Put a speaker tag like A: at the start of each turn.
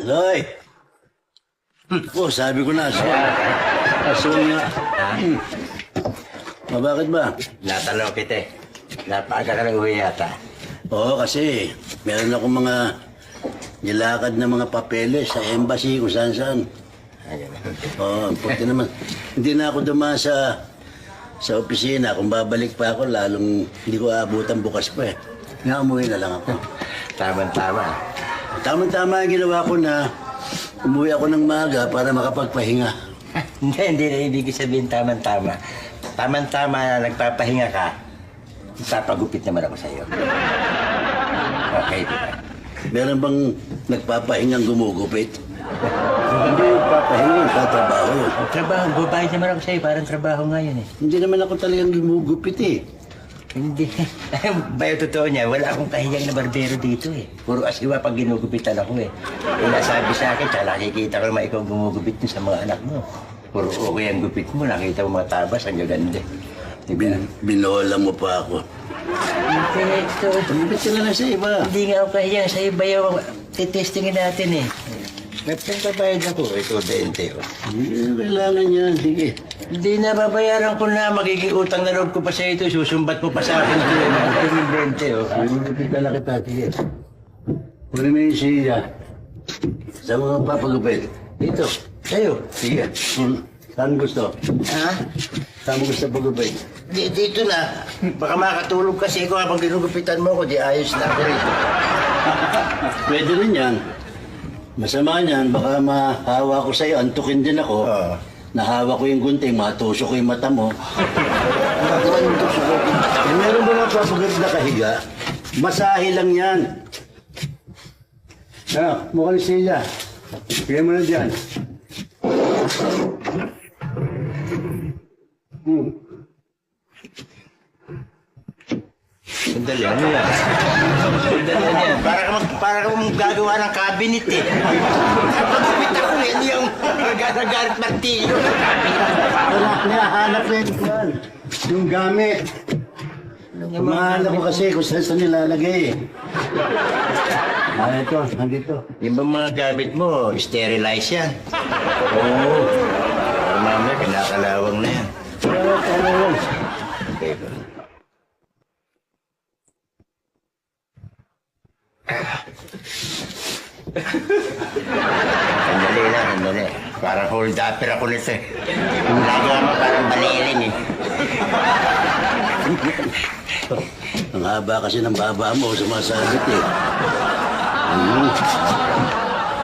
A: Loy! Oh, sabi ko na, aswang nga. Bakit ba?
B: Natanong kita eh. Napaaga ka ng uwi yata.
A: Oo, kasi meron akong mga nilakad na mga papeles sa embassy kung saan-saan. Oo, pati naman. Hindi na ako dumaan sa opisina. Kung babalik pa ako, lalong hindi ko aabutan bukas pa eh. Nga umuwi na lang ako.
B: Tama-tama.
A: Tama-tama ang ginawa ko na umuwi ako ng maaga para makapagpahinga.
B: Hindi na ibig sabihin tama-tama. Tama-tama na nagpapahinga ka, papagupit naman ako sa'yo. Okay, di ba?
A: Meron bang nagpapahingang gumugupit? Hindi nagpapahinga, nagtatrabaho yun.
B: Trabaho, babayad naman ako sa'yo, parang trabaho nga yun eh.
A: Hindi naman ako talagang gumugupit eh.
B: Hindi. Bayo totoo niya, wala akong kahiyang na barbero dito eh. Puro asiwa pag ginugupitan ako eh. Nasabi sa akin, tsaka nakikita ko naman ikaw gumugupit mo sa mga anak mo. Puro okay ang gupit mo, nakita mo mga tabas, ang gaganda. Diba?
A: Binola mo pa ako.
B: Hindi, ito.
A: Tumipit ka na lang sa iba.
B: Hindi nga ako kahiyang sa iba yung titestingin natin eh. Nagpagbabayad ako, ito 20 oh.
A: Hindi kailangan yan, sige.
B: Hindi na babayaran ko na, magiging utang na loob ko pa sa ito, susumbat mo pa sa akin ito. Nagpagbabayad 20 oh.
A: Gumugupit na lang kita, sige. Kunin mo yung siya. Sa mga papagupit.
B: Dito, sa'yo.
A: Sige. Saan gusto?
B: Ha?
A: Saan mo gusto pagupit?
B: Dito na. Baka makatulog kasi ako habang ginugupitan mo ko, di ayos na ako rito.
A: Pwede rin yan. Masama niyan, baka mahawa ko sa'yo, antukin din ako.
B: Oo.
A: Nahawa ko yung gunting, matusok ko yung mata mo. Meron ba magpapagat na kahiga? Masahe lang yan. Mukhang siya. Bigyan mo na dyan.
B: Sandali, ano yan? Sandali, ano yan? Para ka gagawa ng cabinet eh. Kapagupit ako eh, hindi yung nagarit martilyo.
A: Hinahanap na yan. Yung gamit. Kumahanap ko kasi kung saan nilalagay. Ito, nandito.
B: Yung ba mga gamit mo, sterilize yan? Oo. Para mamaya, kinakalawang na yan. Okay ba? Sandali lang, sandali. Parang hold upper ako nito eh. Lagi naman parang baliling eh.
A: Ang haba kasi ng baba mo, sumasabit eh.